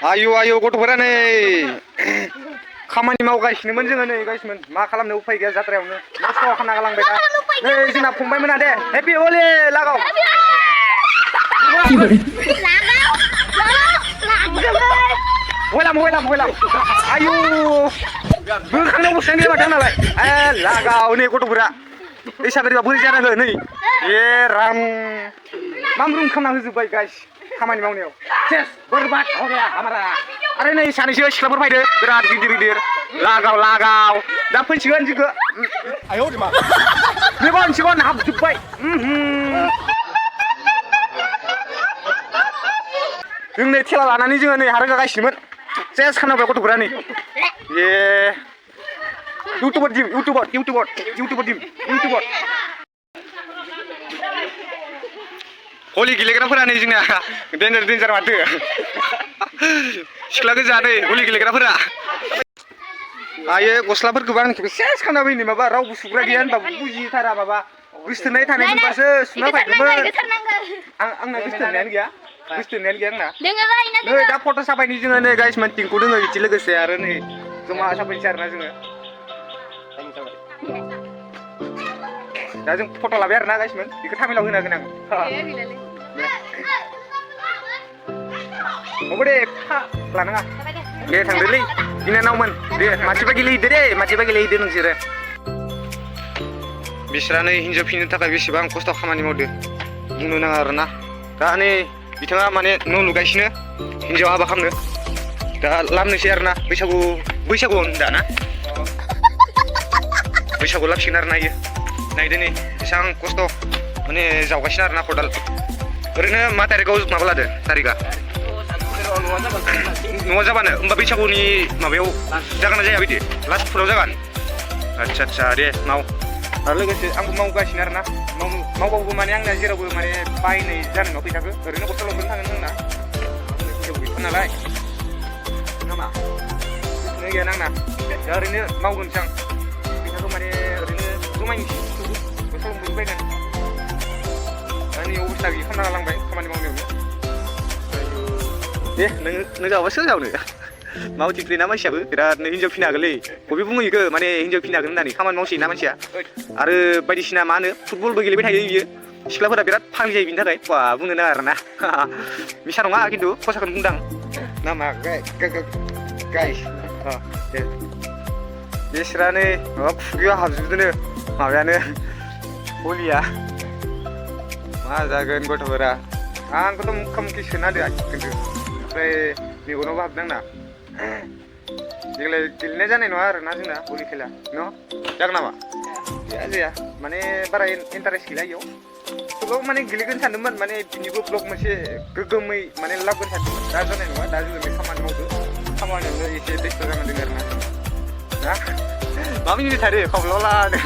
आयु आयु गथ'फोरा नै खामानि मावगासिनोमोन जोङो नै गाइसमोन मा खालामनो उफाय गैया जात्रायावनो नस्थ' खालामना गालांबाय दा नै जोंना फंबायमोना दे हेपि हलि लागाव हयलाम आयु बोखांनायाव बस्थायानो गैया माथो आंनालाय लागाव नै गथ'फोरा एसाबोरैबा बोरै जानांगो नै राम मामरुम खालामना होजोब्बाय गाइस खामानि मावनायाव सेस बरबाद हामारा आरो नै सानैसो सिख्लाफोर फैदो बिराद गिदिर लागाव दा फैसिगोन जोंखो मेगन हाबजोब्बाय जों नै थेला लानानै जोङो नै हारगागासिनोमोन सेस खालामबाय गथ'फोरा नै इउटुबार हलि गेलेग्राफोरा नै जोंना डेन्जार माथो सिख्ला गोजा नै हलि गेलेग्राफोरा आयो गस्लाफोरखौबो आंनिखौबो सेस खालामना होयो माबा रावबो सुग्रा गैया होनबाबो बुजिथारा माबा गोसथोनाय थानाय मोनबासो सुना फैगौमोन आंना गोसथोनायानो गैया आंना नै दा फट' साफायनि जोङो नै गाइसमोन टिंकु दोङो बिदि लोगोसे आरो नै जमा साफायनोसै आरोना जोङो दा जों फट' लाबाय आरोना गाइसमोन बेखौ थामिलाव होनो हागोन आं दे लानाङा दे थांदोलै बिनानावमोन दे मानसिबा गेलेहैदो नोंसोरो बिस्रा नै हिन्जाव फिनो थाखाय बेसेबां खस्थ' खामानि मावदो बुंनो नाङा आरोना दा नै बिथाङा माने न' लुगासिनो हिन्जाव हाबा खालामनो दा लामनोसै आरोना बैसागु दाना बैसागु लाबसिगोन आरोना इयो नायदो नै बेसेबां खस्थ' माने जावगासिनो आरोना खदाल ओरैनो मा तारिखआव माबा लादो तारिखआ न'आव जाबानो होमबा बैसागुनि माबायाव जागोन ना जाया बिदि लास्टफोराव जागोन आदसा दे माव आरो लोगोसे आंबो मावगासिनो आरोना मावबाबो माने आंना जेरावबो माने बायनाय जानाय नङा फैसाखौ ओरैनो गस्ला लंपेन्ट थांगोन आंना जेबो गैथ'आ नालाय नामा गोसोआनो गैया आंना दा ओरैनो मावगोनसो आं फैसाखौ माने ओरैनो जमायनोसै गस्ला लंपेन्ट बायगोन दा नै अबस्था गैयि खालामना गालांबाय खामानि मावनायावनो दे नों जाबा सोर जावनो मावथिख्रि ना मानसियाबो बिरादनो हिन्जाव फिनो हागोनलै बबे बुङो इखो माने हिन्जाव फिनो हागोन होननानै खामानि मावसै ना मानसिया आरो बायदिसिना मा होनो फुटबलबो गेलेबाय थायो बियो सिख्लाफोरा बिराद फाग्लि जायो बिनि थाखाय बुंनो नाङा आरोना मिसा नङा खिन्थु खसाखौनो बुंदां नामा गाइस दे बिस्रा नै माबा खुगायाव हाबजोबदोनो माबायानो हलिया मा जागोन गथ'फोरा आंखौथ' मुखा सोना होदो खिन्थु ओमफ्राय मेगनावबो हाबदों आंना देग्लाय गेलेनाय जानाय नङा आरोना जोंना हलि खेला न' जागोन नामा जाया माने बारा इन्टारेस्ट गैला इयाव थेवब्लाबो माने गेलेगोन सानदोंमोन माने बिनिबो ब्लग मोनसे गोगोमै माने लाबोगोन सानदोंमोन दा जानाय नङा दा जोङो बे खामानि मावदो खामानियावनो एसे बेस्थ' जानानै दङ आरोना ना मा मिनिबाय थादो खावलाव लादो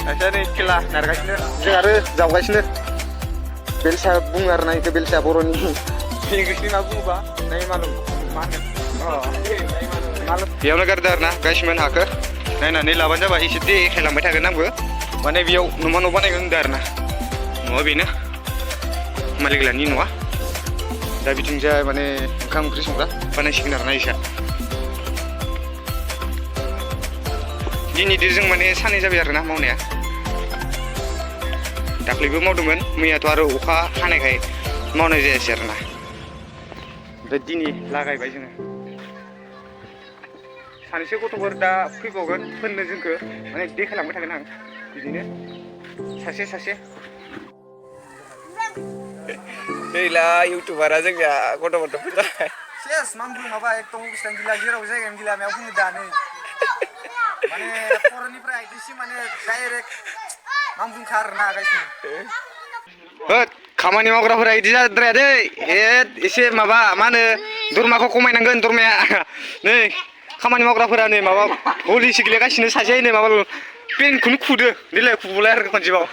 दासो नै खेला नारगासिनो जों आरो जावगासिनो बेलसा बुङो आरोना इखौ बेलसा बर'नि इंलिसनि मा बुङोबा नै मालुम मा होनो बेयावनो गारदो आरोना गाइसमोन हाखो नायनानै लाबानो जाबाय एसे देखायलांबाय थागोन आंबो माने बेयाव नमा न' बानायगोन होनदों आरोना न'आ बेनो मालिकलानि न'आ दा बिथिंजाय माने ओंखाम ओंख्रि संग्रा बानायसिगोन आरोना इसा दिनैदो जों माने साननै जाबाय आरोना मावनाया दाख्लैबो मावदोंमोन मैयाथ' आरो अखा हानायखाय मावनाय जायासै आरोना दा दिनै लागायबाय जोङो सानैसो गथ'फोर दा फैबावगोन फोननो जोंखो माने देखायलांबाय थागोन आं बिदिनो सासे गैला इउटुबारा जोंनिया गथ'फोरथ' फैबाय सेस मामब्रु माबा एकदम अबस्थायानो गैला जेराव जायगायानो गैला मायाव बुंनो दानो माने खर'निफ्राय आइथिंसिम माने डाइरेक्ट मामब्रुखा आरोना गाइसनो खामानि मावग्राफोरा इदि जाद्राया दै एसे माबा मा होनो दरमाखौ खमायनांगोन दरमाया नै खामानि मावग्राफोरा नै माबा हलिसो गेलेगासिनो सासे नै माबा पेनखौनो खुदो देलाय खुबोलाय आरो खनसेबाव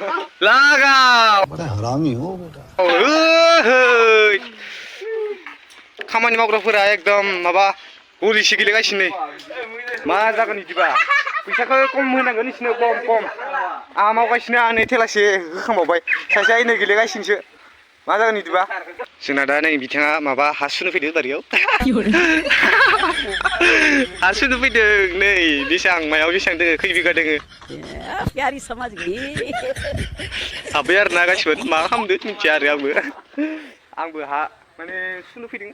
लागाव खामानि मावग्राफोरा एकदम माबा हलिसो गेलेगासिनो मा जागोन बिदिबा फैसाखौ खम होनांगोन इसोरनो खम आंहा मावगासिनो आं नै थेलासे होखांबावबाय सासेया नै गेलेगासिनोसो मा जागोन बिदिबा जोंना दा नै बिथाङा माबा हा सुनो फैदों बारियाव हा सुनो फैदों नै बेसेबां मायाव बेसेबां दोङो खै बिगा दोङो प्यारी समाज गई हाब्बाय आरो ना गासिबो मा खालामदो मिथिया आरो आंबो हा माने सुनो फैदों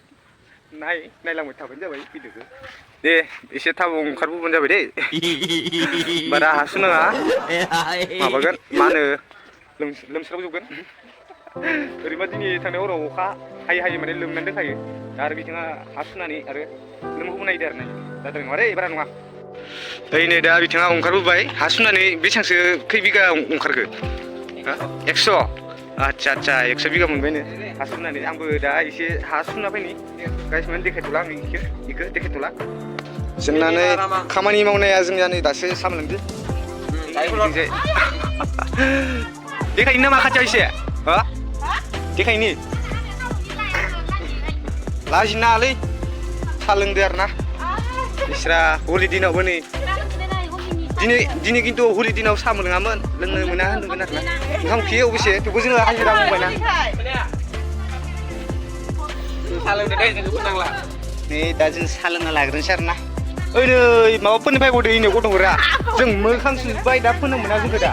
नायलांबाय थाबानो जाबाय भिडिअखौ दे एसे थाब ओंखारबोबानो जाबाय दे बारा हा सुनाङा माबागोन मा होनो लोमस्रावजोबगोन ओरैबा दिनै थांनाय हराव अखा हायै माने लोमनानै दोनखायो आरो बिथाङा हा सुनानै आरो लोमहोबो नायदो आरो जादों नङा दै बारा नङा ओइ नै दा बिथाङा ओंखारबोबाय हा सुनानै बेसेबांसो खै बिगा ओंखारखो 100 आच्छा 100 बिगा मोनबायनो हा सुनानै आंबो दा एसे हा सुना फैनि गाइस माने देखायथ'ला आं इखो देखायथ'ला जोंना नै खामानि मावनाया जोंनिया नै दासो सामलांदो देखायनो नामा खाथियाव एसे हा देखायनि लाजिनो नाङालै सा लोंदो आरो ना बिस्रा हलि दिनावबो नै दिनै खिन्थु हलि दिनाव सा मोनलोङामोन लोंनो मोना होनदोंमोन आरो ना ओंखाम उखैयो अबेसे थेवबो जोङो हाजिरा मावबायना नै दा जों सा लोंना लाग्रोनोसै आरो ना ओइ नै माबा फोनो फैबावदो इनो गथ'फोरा जों मोखां सुजोब्बाय दा फोनो मोना जोंखौ दा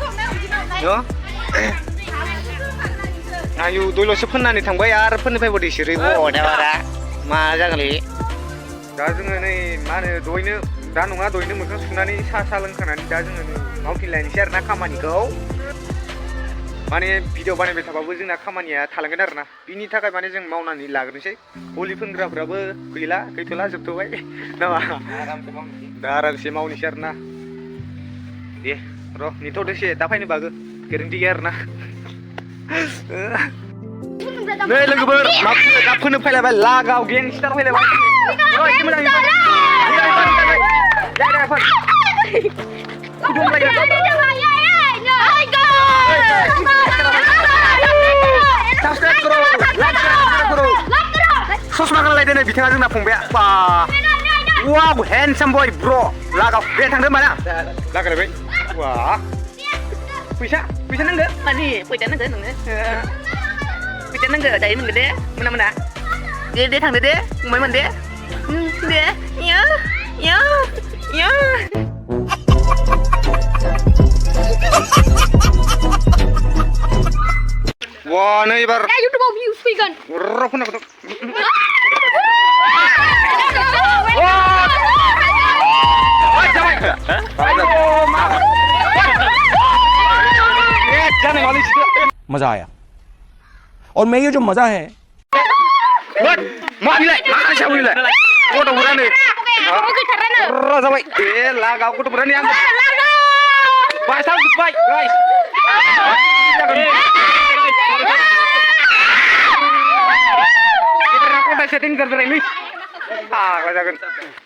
आयु दल'सो फोननानै थांबाय आरो फोनो फैबावदो इसोरो बारा मा जागोनलै दा जोङो नै मा होनो दहायनो मोखां सुनानै सा लोंखानानै दा जोङो नै मावफिनलायनोसै आरो ना खामानिखौ माने भिडिअ बानायबाय थाबाबो जोंना खामानिया थालांगोन आरो ना बिनि थाखाय माने जों मावनानै लाग्रोनोसै हलि फोनग्राफ्राबो गैथ'ला जोबथ'बाय नामा दा आरामसे मावनोसै आरो ना दे र' नेथ'दोसे दा फैनो बागो गेरेन्टि गैया आरो ना नै लोगोफोर माबा दा फोनो फैलायबाय लागाव गेंस्टार फैलायबाय एसे मोजां ससमा गानलायदो नै बिथाङा जोंना फंबाया बा वाव हेन्डसाम बय ब्र लागाव दे थांदो होमबा ना लागायबाय वा फैसा नांगो मानि फैसा नांगो नोंनो फैसा नांगो दायो मोनगोन दे मोना दे थांदो दे फंबायमोन दे या वा नै एबार इउटुबाव भिउस फैगोन र' खोनाखौ मजा आया और मैं ये जो मजा है जाबाय लागाव गथ'फोरानो आं बायसावजोब्बाय सेटिं जाबाय फाग्ला जागोन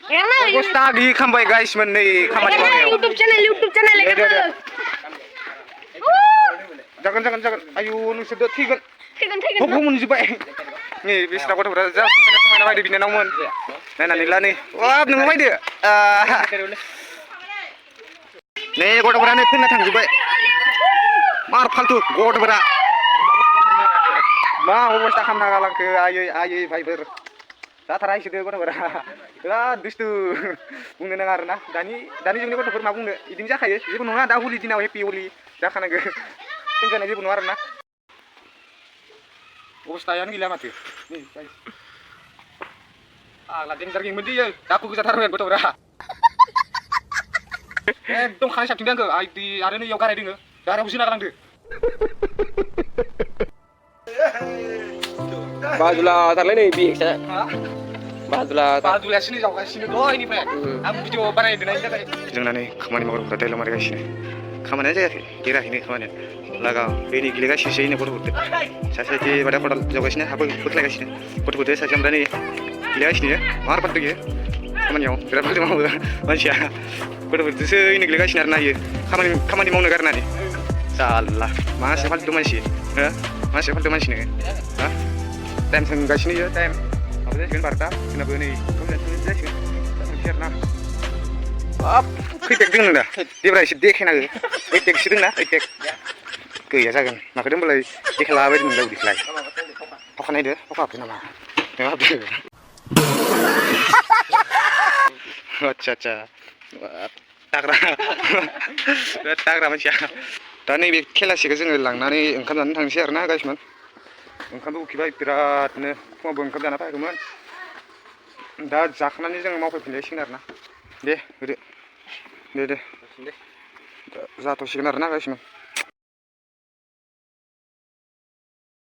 अबस्था गैयि खालामबाय गाइसमोन नै खामानि मावनायाव इउटुब चेनेल जागोन आयु नोंसोरथ' थैगोन हबखौ मोनजोब्बाय नै बिसिना गथ'फोरा जा समायना बायदो बिनानावमोन नायनानै ला नै वाब नोङो बायदो नै गथ'फोरा नै फोनना थांजोब्बाय मार फालतु गथ'फोरा मा अबस्था खालामना गालांखो आयै भाइफोर जाथारा इसोरदो गथ'फोरा बिराद दुस्थु बुंनो नाङा आरोना दानि जुगनि गथ'फोर मा बुंनो बिदिनो जाखायो जेबो नङा दा हलि दिनाव हेपि हलि जाखानांगौ होनजानाय जेबो नङा आरोना अबस्थायानो गैला माथो नै आग्ला देन्जार गेममोन दैयो दाखु गोजाथारमोन गथ'फोरा एकदम खानाय साबथिंदों आंखौ आरो नैयाव गाराय दोङो गारायाव जोना गालांदो बाजुला थारलाय नै बिएक्सआ बाजुलायासो नै जावगासिनो दहायनिफ्राय आं भिडिअ बानायनो दोननायनि थाखाय जोंना नै खामानि मावग्राफ्रा दाइलग मारिगासिनो खामानिया जायाखै देराखैनो खामानिया लागाव दैनि गेलेगासिनोसै नै गथ'फोरदो सासे बादा खदाल जावगासिनो हाबो बोख्लायगासिनो गथ'फोरदो सासे ओमफ्राय नै गेलेगासिनो मार फालतु गेयो खामानियाव बिराद फालतु मावो मानसिया गथ'फोरदोसो इनो गेलेगासिनो आरो नायो खामानि मावनो गारनानै जाल्ला मासे फालतु मानसि मासे फालतु मानसि नोङो टाइम थांगासिनो इयो टाइम माबा जासिगोन 12ता जोंनाबो नै जासिगोन थांसै आरो ना बाब खैटेक दङ नोंना देब्रा एसे देखायना हो ओइटेकसो दंना ओइटेक गैया जागोन माखौ दोनबालाय देखायलाबायदों नोंलाय उदैखौलाय अखा नायदो अखा हाबदो नामा नों हाबदो आदसा ताग्रा मानसिया दा नैबे खेलासेखौ जोङो लांनानै ओंखाम जानो थांसै आरोना गाइसमोन ओंखामबो उखैबाय बिरादनो फुङावबो ओंखाम जाना फैगौमोन दा जाखांनानै जोङो मावफैफिनलायसिगोन आरोना दे होदो दे जाथ'सिगोन आरोना गाइसमोन